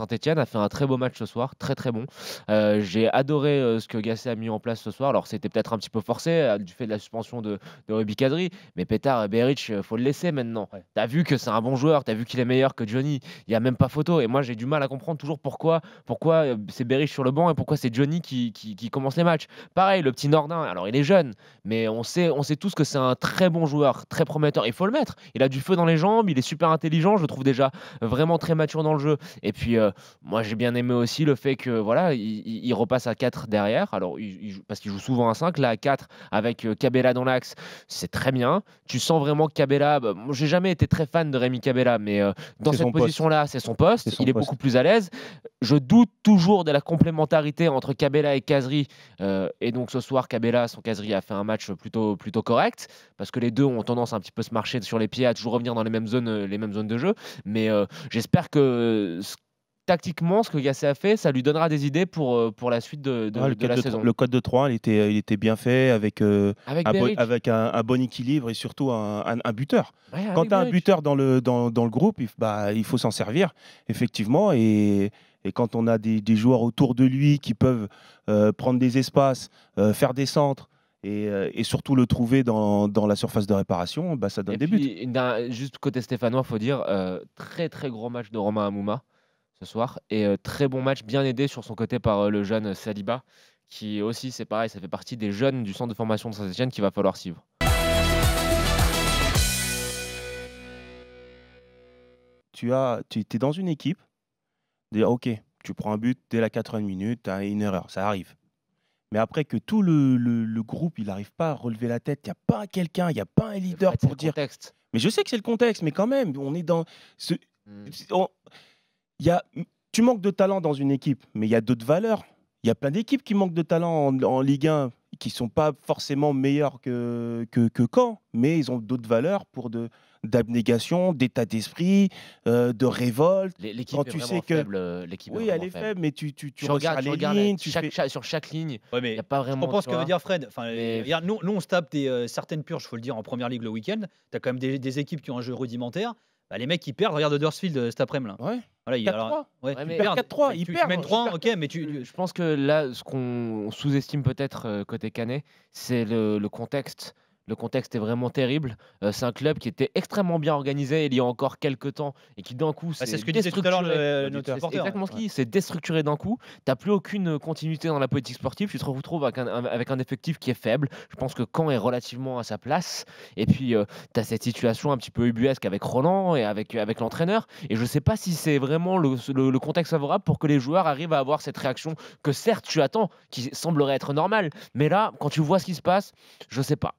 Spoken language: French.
Saint-Étienne a fait un très beau match ce soir, très, très bon. J'ai adoré, ce que Gasset a mis en place ce soir. Alors c'était peut-être un petit peu forcé, du fait de la suspension de Ruby Kadri, mais Pétard, Berić, faut le laisser maintenant. Ouais. Tu as vu que c'est un bon joueur, tu as vu qu'il est meilleur que Johnny. Il y a même pas photo et moi j'ai du mal à comprendre toujours pourquoi c'est Berić sur le banc et pourquoi c'est Johnny qui commence les matchs. Pareil, le petit Nordin, alors il est jeune, mais on sait tous que c'est un très bon joueur, très prometteur. Il faut le mettre. Il a du feu dans les jambes, il est super intelligent, je le trouve déjà vraiment très mature dans le jeu. Et puis, moi j'ai bien aimé aussi le fait que voilà, il repasse à 4 derrière. Alors parce qu'il joue souvent à 5, là à 4 avec Cabella dans l'axe, c'est très bien. Tu sens vraiment que Cabella, moi j'ai jamais été très fan de Rémi Cabella, mais dans C'est cette son poste. position-là, c'est son C'est poste. son Il est poste. beaucoup plus à l'aise. Je doute toujours de la complémentarité entre Cabella et Kazri. Et donc ce soir, Cabella, son Kazri a fait un match plutôt correct, parce que les deux ont tendance à un petit peu se marcher sur les pieds, à toujours revenir dans les mêmes zones de jeu. Mais j'espère que tactiquement, ce que Gasset a fait, ça lui donnera des idées pour la suite Ouais, de la saison. le code de 3, il était bien fait avec, Avec Berić. avec un bon équilibre et surtout un buteur. Ouais, Quand avec tu as un Berić. buteur dans le groupe, il faut s'en servir, effectivement. Et quand on a des joueurs autour de lui qui peuvent prendre des espaces, faire des centres et surtout le trouver dans la surface de réparation, ça donne Et des buts. puis, juste côté stéphanois, faut dire, très, très gros match de Romain Hamouma ce soir et très bon match, bien aidé sur son côté par, le jeune Saliba qui aussi, c'est pareil, ça fait partie des jeunes du centre de formation de Saint-Étienne qu'il va falloir suivre. Tu es dans une équipe, ok, tu prends un but dès la 80e minute, tu as une erreur, ça arrive. Mais après que tout le groupe, il n'arrive pas à relever la tête, il n'y a pas quelqu'un, il n'y a pas un leader Fred, c'est pour le dire. contexte. Mais je sais que c'est le contexte, mais quand même, on est dans ce. Mmh. on- il y a, tu manques de talent dans une équipe, mais il y a d'autres valeurs. Il y a plein d'équipes qui manquent de talent en Ligue 1, qui ne sont pas forcément meilleures que Caen, mais ils ont d'autres valeurs d'abnégation, d'état d'esprit, de révolte. L'équipe Quand est tu vraiment sais que faible, l'équipe est oui, elle vraiment est faible. faible, mais tu Tu resserres regardes, les tu regardes lignes, tu fais. sur chaque ligne, Ouais, il y mais a pas je vraiment, comprends tu ce que veut vois? dire Fred. Enfin, Mais regarde, nous, on se tape certaines purges, faut le dire, en première ligue le week-end. Tu as quand même des équipes qui ont un jeu rudimentaire. Bah, les mecs, ils perdent. Regarde Huddersfield cet après-midi. Ouais, Voilà, 4-3. ouais, Ouais, tu mais perds. 4-3, Mais ils tu perdent. mènes 3, ok, mais je pense que là, ce qu'on sous-estime peut-être, côté Canet, c'est le contexte. Le contexte est vraiment terrible. C'est un club qui était extrêmement bien organisé il y a encore quelques temps et qui d'un coup Bah, s'est c'est ce que disait tout à l'heure notre C'est supporter. exactement ce qu'il dit, c'est déstructuré d'un coup. Tu as plus aucune continuité dans la politique sportive. Tu te retrouves avec un effectif qui est faible. Je pense que Caen est relativement à sa place. Et puis, tu as cette situation un petit peu ubuesque avec Roland et avec l'entraîneur. Et je ne sais pas si c'est vraiment le contexte favorable pour que les joueurs arrivent à avoir cette réaction que certes tu attends, qui semblerait être normale. Mais là, quand tu vois ce qui se passe, je sais pas.